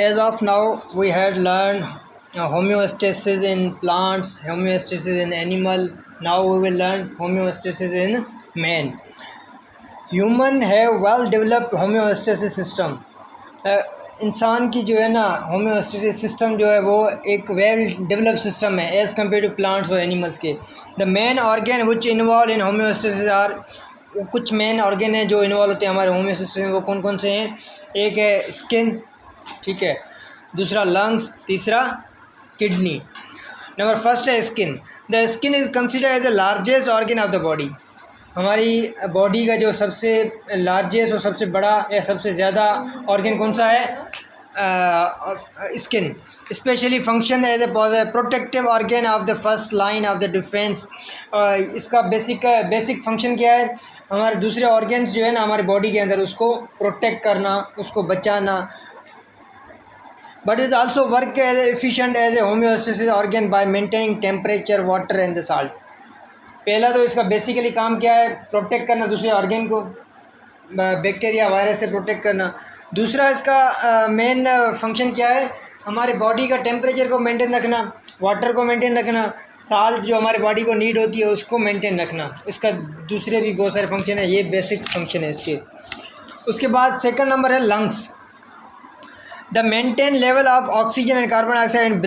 as of now we had learned homeostasis in plants, homeostasis in animal. Now we will learn homeostasis in man. Human have well developed homeostasis system. इंसान की जो है ना homeostatic system जो है वो एक वेल डेवलप सिस्टम है एज़ कम्पेयर टू प्लांट्स और एनिमल्स के. The main organ which involve in homeostasis are, कुछ मेन ऑर्गन हैं जो इन्वॉल्व होते हैं हमारे होम्योस्टेसिस में. वो कौन कौन से हैं? एक है स्किन, ठीक है, दूसरा लंग्स, तीसरा किडनी. नंबर फर्स्ट है skin. The skin is considered as the largest organ of the body. हमारी बॉडी का जो सबसे लार्जेस्ट और सबसे बड़ा या सबसे ज़्यादा ऑर्गन कौन सा है? Skin. Specially function as a protective organ of the first line of the defence. इसका बेसिक फंक्शन क्या है? हमारे दूसरे ऑर्गन्स जो है ना हमारी बॉडी के अंदर उसको प्रोटेक्ट करना, उसको बचाना. But is also work as efficient as a homeostasis organ by maintaining temperature, water and the salt. पहला तो इसका बेसिकली काम क्या है? प्रोटेक्ट करना दूसरे ऑर्गन को, बैक्टीरिया वायरस से प्रोटेक्ट करना. दूसरा इसका मेन फंक्शन क्या है? हमारी बॉडी का टेम्परेचर को मेंटेन रखना, वाटर को मेंटेन रखना, साल्ट जो हमारी बॉडी को नीड होती है उसको मेंटेन रखना. इसका दूसरे भी बहुत सारे फंक्शन है, ये बेसिक फंक्शन है इसके. उसके बाद सेकंड नंबर है lungs. The maintain level of oxygen and carbon dioxide in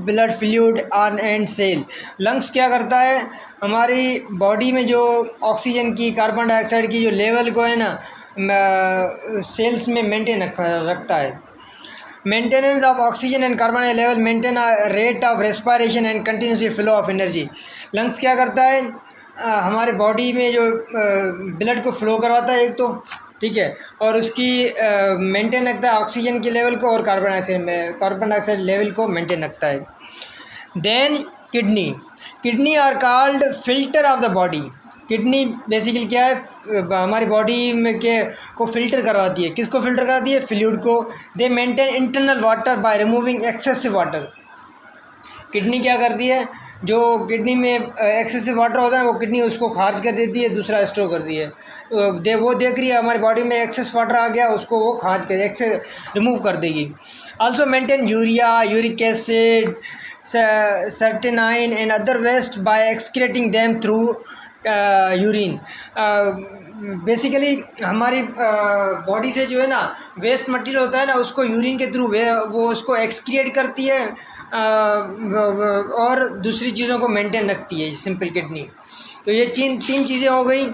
blood fluid and cell. Lungs क्या करता है? हमारी बॉडी में जो ऑक्सीजन की, कार्बन डाइऑक्साइड की जो लेवल को है ना सेल्स में मेंटेन रखता है. Maintenance of oxygen and carbon level maintain rate of respiration and continuous flow of energy. Lungs क्या करता है? हमारे बॉडी में जो ब्लड को फ्लो करवाता है एक तो, ठीक है, और उसकी मेंटेन रखता है ऑक्सीजन के लेवल को और कार्बन डाइऑक्साइड लेवल को मेंटेन रखता है. Then kidney. Kidney are called filter of the body. Kidney basically क्या है? हमारी बॉडी में के को फिल्टर करवाती है. किसको फिल्टर करवाती है? फ्लूइड को. दे maintain internal water by removing excessive water. Kidney क्या करती है? जो किडनी में एक्सेसिव वाटर होता है वो किडनी उसको खारिज कर देती है, दूसरा स्टोर करती है. वो देख रही है हमारी बॉडी में एक्सेस वाटर आ गया, उसको वो खारिज कर रिमूव कर देगी. Also maintain urea, uric acid, creatinine and other waste by excreting them through urine. Basically हमारी बॉडी से जो है ना वेस्ट मटेरियल होता है ना उसको यूरिन के थ्रू वो उसको एक्सक्रिएट करती है और दूसरी चीज़ों को मेंटेन रखती है सिंपल किडनी. तो ये तीन चीज़ें हो गई,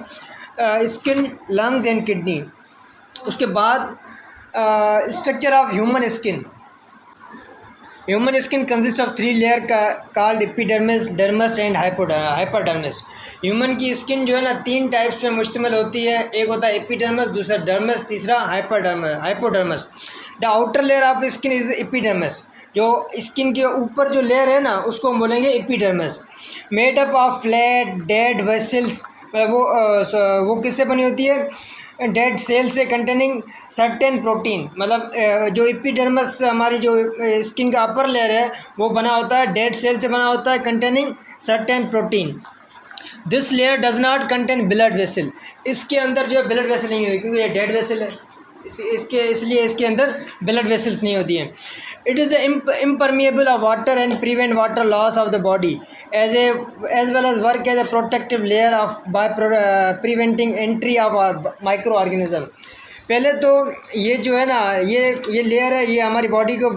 स्किन, लंग्स एंड किडनी. उसके बाद structure of human skin. Human skin consist of 3 layer called epidermis, dermis and hypodermis. Human की स्किन जो है ना 3 टाइप्स में मुश्तमिल होती है. एक होता है एपिडर्मिस, दूसरा डर्मस, तीसरा hypodermis. The outer layer of skin is epidermis. जो स्किन के ऊपर जो लेयर है ना उसको हम बोलेंगे epidermis. Made up of flat dead vessels. वो किससे बनी होती है? डेड सेल से कंटेनिंग सर्टेन प्रोटीन. मतलब जो एपिडर्मिस हमारी जो स्किन का अपर लेयर है वो बना होता है डेड सेल से बना होता है containing certain protein. This layer does not contain blood vessel. इसके अंदर जो है ब्लड वेसल नहीं होती क्योंकि ये डेड वेसल है, इसलिए इसके अंदर ब्लड वेसल्स नहीं होती हैं. It is impermeable of water and prevent water loss of the body as well as work as a protective layer of by preventing entry of microorganism. पहले तो ये जो है ना ये लेयर है, ये हमारी बॉडी को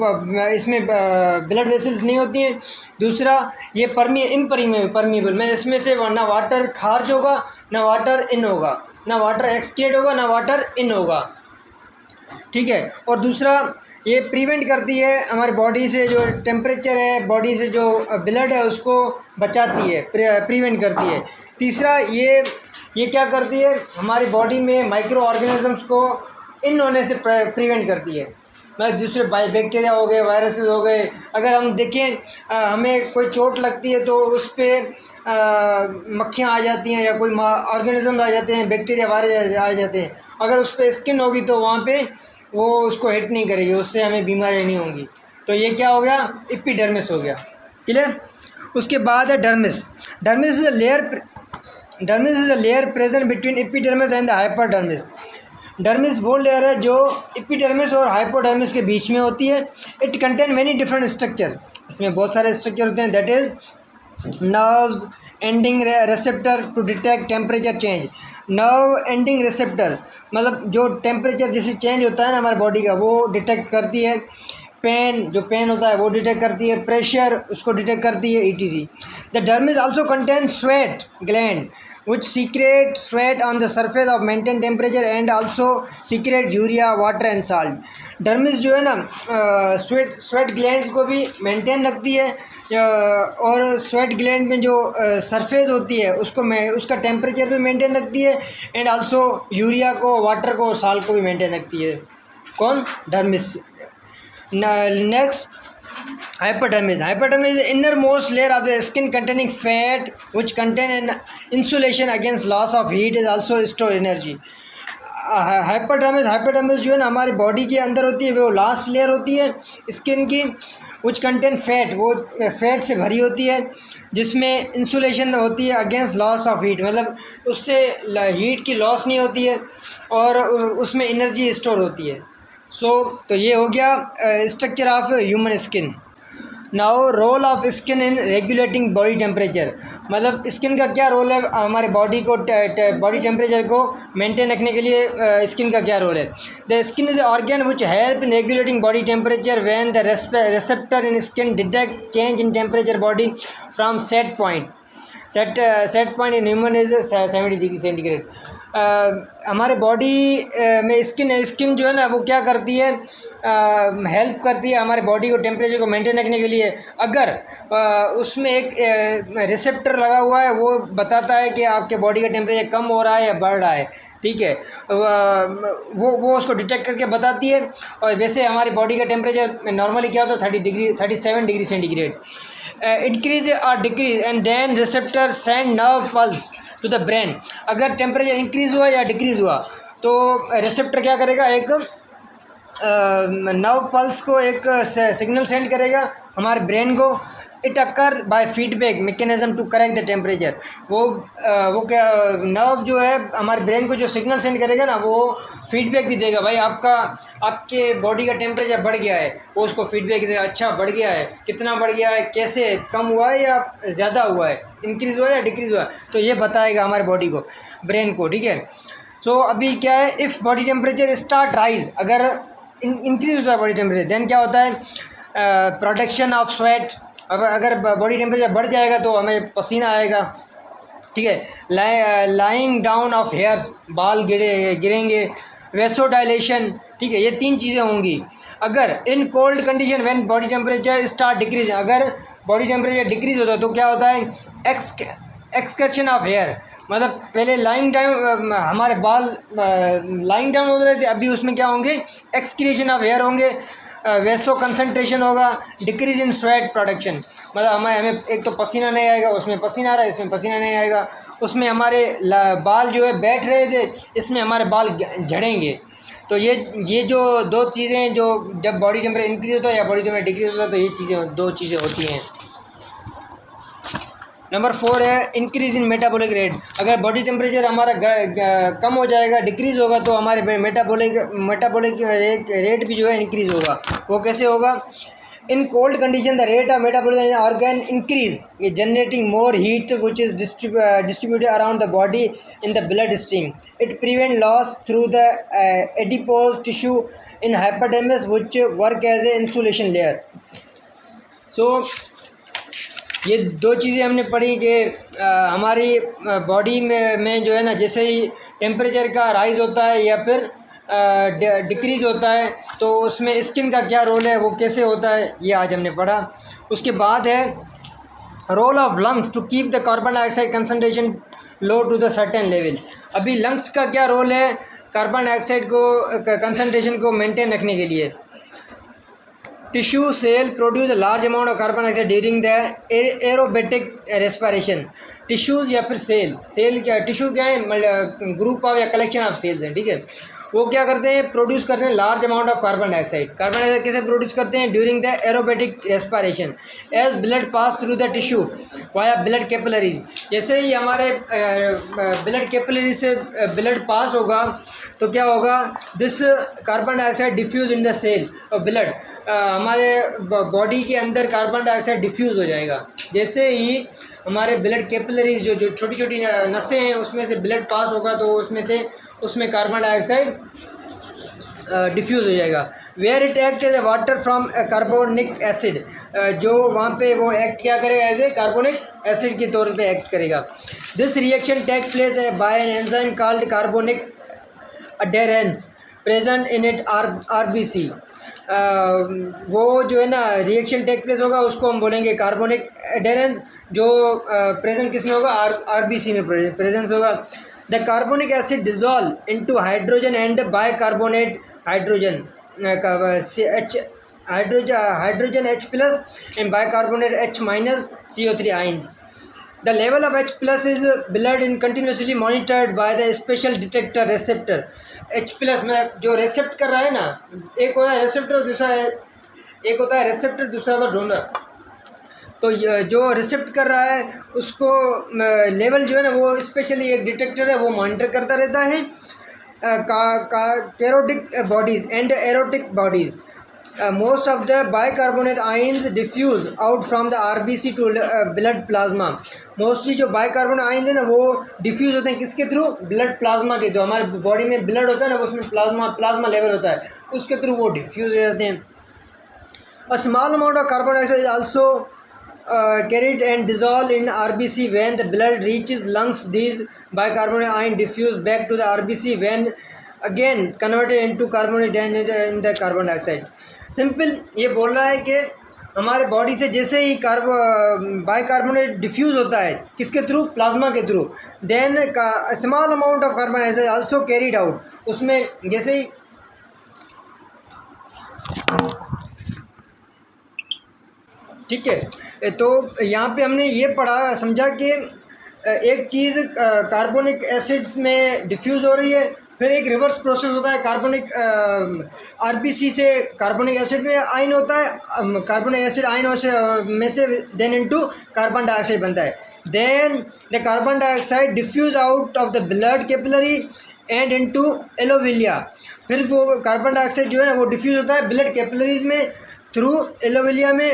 इसमें ब्लड वेसल्स नहीं होती हैं. दूसरा ये परमिएबल में इसमें से ना वाटर खारिज होगा, ना वाटर इन होगा, ना वाटर एक्सक्रिएट होगा, ना वाटर इन होगा, ठीक है. और दूसरा ये प्रिवेंट करती है हमारी बॉडी से जो टेम्परेचर है, बॉडी से जो ब्लड है उसको बचाती है, प्रिवेंट करती है. तीसरा ये क्या करती है? हमारी बॉडी में माइक्रो ऑर्गेनिजम्स को इन होने से प्रिवेंट करती है. मतलब दूसरे बैक्टीरिया हो गए, वायरसेस हो गए. अगर हम देखें हमें कोई चोट लगती है तो उस पर मक्खियाँ आ जाती हैं या कोई ऑर्गेनिज्म आ जाते हैं, बैक्टीरिया वायरस आ जाते हैं. अगर उस पर स्किन होगी तो वहाँ पे वो उसको हिट नहीं करेगी, उससे हमें बीमारियाँ नहीं होंगी. तो ये क्या हो गया? एपिडर्मिस हो गया. क्लियर? उसके बाद है dermis. Dermis is a layer present between epidermis and the hypodermis. Dermis वो लेयर है जो एपिडर्मिस और हाइपोडर्मिस के बीच में होती है। It contain many different structure, इसमें बहुत सारे स्ट्रक्चर होते हैं। That is nerves ending receptor to detect temperature change. Nerve ending receptor मतलब जो टेम्परेचर जैसे चेंज होता है ना हमारे बॉडी का, वो डिटेक्ट करती है। पेन, जो पेन होता है वो डिटेक्ट करती है। प्रेशर उसको डिटेक्ट करती है, ETC। The dermis also contain sweat gland which secrete sweat on the surface of maintain temperature and also secrete urea, water and salt। Dermis जो है ना स्वेट ग्लैंड्स को भी मेंटेन रखती है, और स्वेट ग्लैंड में जो सरफेस होती है उसका टेम्परेचर भी मेंटेन रखती है, एंड आल्सो यूरिया को, वाटर को, साल्ट को भी मेंटेन रखती है। कौन? Dermis. Next hypodermis is the innermost layer of the skin containing fat which contain an insulation against loss of heat, is also store energy। Hypodermis जो है ना हमारी बॉडी के अंदर होती है, वो लास्ट लेयर होती है स्किन की, which contain फैट, वो फैट से भरी होती है, जिसमें इंसुलेशन होती है अगेंस्ट लॉस ऑफ हीट, मतलब उससे हीट की लॉस नहीं होती है और उसमें एनर्जी स्टोर होती है। तो ये हो गया structure of human skin. Now role of skin in regulating body temperature, मतलब स्किन का क्या रोल है हमारे बॉडी टेम्परेचर को मेंटेन रखने के लिए। स्किन का क्या रोल है? The skin is organ which help in regulating body temperature when the receptor in skin detect change in temperature body from set point in human is 70 degree centigrade. हमारे body में skin जो है ना वो क्या करती है, हेल्प करती है हमारे बॉडी को टेम्परेचर को मेंटेन रखने के लिए। अगर उसमें एक रिसेप्टर लगा हुआ है, वो बताता है कि आपके बॉडी का टेम्परेचर कम हो रहा है या बढ़ रहा है, ठीक है, वो उसको डिटेक्ट करके बताती है। और वैसे हमारी बॉडी का टेम्परेचर नॉर्मली क्या होता है 37 डिग्री सेंटीग्रेड। इंक्रीज और decrease and then receptor send nerve pulse to the brain. अगर टेम्परेचर इंक्रीज़ हुआ या डिक्रीज़ हुआ तो रिसेप्टर क्या करेगा, एक नर्व पल्स को एक सिग्नल सेंड करेगा हमारे ब्रेन को। It occur by feedback mechanism to correct the temperature. वो क्या नर्व जो है हमारे ब्रेन को जो सिग्नल सेंड करेगा ना, वो फीडबैक भी देगा, भाई आपके बॉडी का टेम्परेचर बढ़ गया है। वो उसको फीडबैक देगा, अच्छा बढ़ गया है, कितना बढ़ गया है, कैसे, कम हुआ है या ज़्यादा हुआ है, इंक्रीज़ हुआ है या डिक्रीज़ हुआ है, तो ये बताएगा हमारे बॉडी को, ब्रेन को, ठीक है। सो अभी क्या है, if body temperature start rise, अगर इंक्रीज़ होता है बॉडी टेम्परेचर, देन क्या होता है, प्रोडक्शन ऑफ स्वेट। अब अगर बॉडी टेम्परेचर बढ़ जाएगा तो हमें पसीना आएगा, ठीक है। लाइंग डाउन ऑफ हेयर्स, बाल गिरेंगे। वेसोडाइलेशन, ठीक है, ये 3 चीज़ें होंगी। अगर इन cold condition when body temperature start decrease, अगर बॉडी टेम्परेचर डिक्रीज होता है तो क्या होता है, एक्सकर्शन ऑफ हेयर, मतलब पहले लाइंग टाइम हमारे बाल लाइंग डाउन हो रहे थे, अभी उसमें क्या होंगे, एक्सक्रीशन ऑफ हेयर होंगे। वेसो कंसंट्रेशन होगा। डिक्रीज इन स्वेट प्रोडक्शन, मतलब हमें एक तो पसीना नहीं आएगा, उसमें पसीना आ रहा है, इसमें पसीना नहीं आएगा। उसमें हमारे बाल जो है बैठ रहे थे, इसमें हमारे बाल झड़ेंगे। तो ये जो 2 चीज़ें, जो जब बॉडी टेम्परेचर इंक्रीज होता है या बॉडी टेम्परेचर डिक्रीज होता है, तो ये 2 चीज़ें होती हैं। नंबर 4 है इंक्रीज़ इन मेटाबॉलिक रेट। अगर बॉडी टेम्परेचर हमारा कम हो जाएगा, डिक्रीज़ होगा, तो हमारे मेटाबॉलिक रेट भी जो है इंक्रीज़ होगा। वो कैसे होगा, in cold condition the rate of metabolism organ increase generating more heat which is distributed around the body in the bloodstream. It prevent loss through the adipose tissue in hypodermis which work as a insulation layer. So ये 2 चीज़ें हमने पढ़ी कि हमारी body में जो है ना, जैसे ही टेम्परेचर का राइज़ होता है या फिर डिक्रीज़ होता है, तो उसमें स्किन का क्या रोल है, वो कैसे होता है, ये आज हमने पढ़ा। उसके बाद है role of lungs to keep the carbon dioxide concentration low to the certain level. अभी लंग्स का क्या रोल है कार्बन डाइऑक्साइड को कंसनट्रेशन को मेंटेन रखने के लिए। Tissue cell produce a large amount of carbon dioxide during the aerobatic respiration. Tissues या फिर सेल क्या, टिश्यू क्या है, ग्रुप ऑफ या कलेक्शन ऑफ सेल्स हैं, ठीक है। वो क्या करते हैं, प्रोड्यूस करते हैं large amount of carbon dioxide. Carbon dioxide कैसे प्रोड्यूस करते हैं, during the aerobatic respiration as blood pass through the tissue via blood capillaries. जैसे ही हमारे ब्लड कैपिलरीज से ब्लड पास होगा तो क्या होगा, this carbon dioxide diffuse in the cell और ब्लड, हमारे बॉडी के अंदर कार्बन डाइऑक्साइड डिफ्यूज़ हो जाएगा। जैसे ही हमारे ब्लड कैपिलरीज जो छोटी छोटी नसें हैं उसमें से ब्लड पास होगा तो उसमें कार्बन डाइऑक्साइड डिफ्यूज़ हो जाएगा। Where it act as a water from carbonic acid, जो वहाँ पे वो एक्ट क्या करेगा, एज ए कार्बोनिक एसिड के तौर पे एक्ट करेगा। This reaction take place by an enzyme called carbonic anhydrase present in it RBC. वो जो है ना रिएक्शन टेक प्लेस होगा उसको हम बोलेंगे कार्बोनिक एडेरेंस, जो प्रेजेंट किस में होगा, आरबीसी में प्रेजेंस होगा। The carbonic acid dissolve into hydrogen and bicarbonate hydrogen hydrogen H plus and bicarbonate H minus CO3 ion. The level of H plus is blood in continuously monitored by the special detector receptor। H plus में जो रेसेप्ट कर रहा है ना, एक होता है रेसेप्टर, दूसरा है, एक होता है रेसेप्टर, दूसरा होता है डोनर। तो जो रिसेप्ट कर रहा है उसको लेवल जो है ना वो स्पेशली एक डिटेक्टर है वो मॉनिटर करता रहता है। Carotid bodies and aortic bodies, most of the bicarbonate ions diffuse out from the RBC to blood plasma। Mostly जो बाइकार्बोनेट आयन्स है ना वो डिफ्यूज़ होते हैं किसके थ्रू, ब्लड प्लाज्मा के थ्रू। हमारे बॉडी में ब्लड होता है ना, उसमें प्लाज्मा लेवल होता है, उसके थ्रू वो डिफ्यूज़ हो जाते हैं। A small amount of carbon dioxide is also carried and dissolved in RBC when the blood reaches lungs। These bicarbonate ion diffuse back to the RBC when again converted into carbonate then in the carbon dioxide। Simple ये बोल रहा है कि हमारे body से जैसे ही bicarbonate diffuse होता है किसके थ्रू, प्लाज्मा के through, then small amount of carbon dioxide also carried out. उसमें जैसे ही ठीक है, तो यहाँ पे हमने ये पढ़ा समझा कि एक चीज़ कार्बोनिक एसिड्स में डिफ्यूज़ हो रही है, फिर एक रिवर्स प्रोसेस होता है, कार्बोनिक आरबीसी से कार्बोनिक एसिड में आयन होता है, कार्बोनिक एसिड आयन में से देन इनटू कार्बन डाइऑक्साइड बनता है। Then the carbon dioxide diffuse out of the blood capillary and into alveoli. फिर वो कार्बन डाइऑक्साइड जो है वो डिफ्यूज होता है ब्लड कैपिलरीज में थ्रू एलोविलिया में,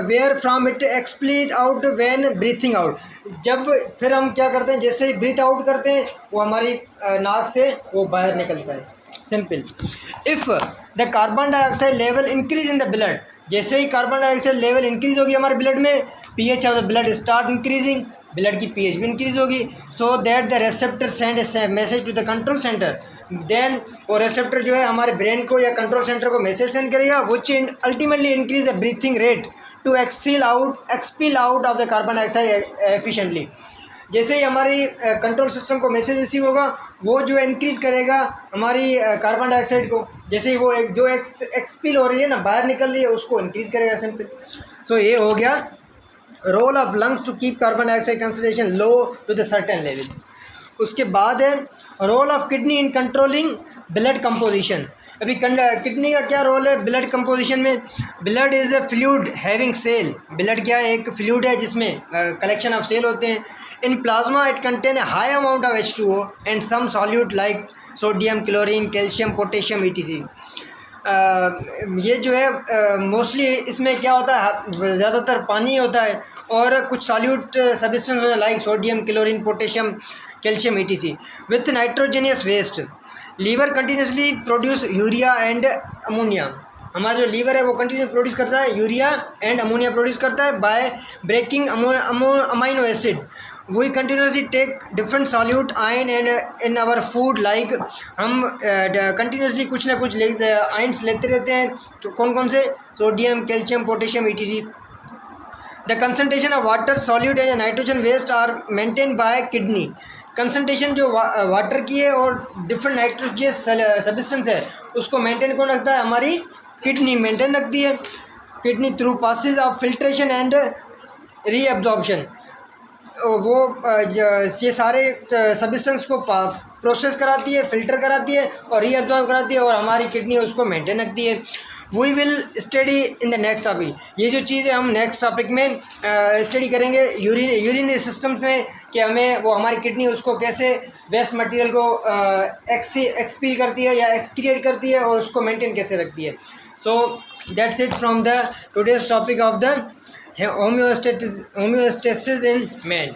where from it expelled out when breathing out. जब फिर हम क्या करते हैं, जैसे ही ब्रीथ आउट करते हैं वो हमारी नाक से वो बाहर निकलता है। Simple. If the carbon dioxide level increase in the blood, जैसे ही कार्बन डाइऑक्साइड लेवल इंक्रीज होगी हमारे ब्लड में, pH of the blood start increasing, blood की पीएच भी इंक्रीज होगी। So that the receptor send a message to the control centre. Then वो receptor जो है हमारे ब्रेन को या कंट्रोल सेंटर को मैसेज सेंड करेगा, which ultimately increase the breathing rate to एक्सपील out of the carbon dioxide efficiently. जैसे ही हमारी कंट्रोल सिस्टम को मैसेज रिसीव होगा वो जो है इंक्रीज करेगा हमारी कार्बन डाइऑक्साइड को, जैसे ही वो जो एक्सपील हो रही है ना, बाहर निकल रही है, उसको इंक्रीज करेगा। सिंपल। सो ये हो गया role of lungs to keep carbon dioxide concentration low to the certain level. उसके बाद है role of kidney in controlling blood composition. अभी किडनी का क्या रोल है ब्लड कंपोजिशन में? Blood is a fluid having cell. Blood क्या है? एक फ्लूइड है जिसमें कलेक्शन ऑफ सेल होते हैं। In plasma it contain a high amount of H2O and some solute like sodium, chlorine, calcium, potassium, ETC। ये जो है मोस्टली इसमें क्या होता है, ज़्यादातर पानी होता है और कुछ सॉल्यूट सब्सटेंस होता है like sodium, chlorine, potassium, calcium, ETC। With nitrogenous waste liver continuously produce urea and ammonia. हमारा जो लीवर है वो कंटिन्यूस प्रोड्यूस करता है यूरिया एंड अमोनिया प्रोड्यूस करता है by breaking amino acid. We continuously take different solute ion and in our food, like हम continuously कुछ ना कुछ आयन्स लेते रहते हैं। तो कौन कौन से? Sodium, calcium, potassium, ETC। The concentration of water, solute and nitrogen waste are maintain by kidney. Concentration जो वाटर की है और डिफरेंट नाइट्रोजियस सब्सटेंस है उसको मेंटेन कौन रखता है? हमारी किडनी मेंटेन रखती है। Kidney through passes of filtration and reabsorption. वो ये सारे सब्सटेंस को प्रोसेस कराती है, फिल्टर कराती है और रीअब्जॉर्ब कराती है और हमारी किडनी उसको मेंटेन रखती है। We will study in the next topic. ये जो चीज़ें हम नेक्स्ट टॉपिक में स्टडी करेंगे यूरिनरी सिस्टम्स में, कि हमें वो हमारी किडनी उसको कैसे वेस्ट मटेरियल को एक्सपील करती है या एक्सक्रिएट करती है और उसको मेंटेन कैसे रखती है। So that's it from the today's topic of the homeostasis in man.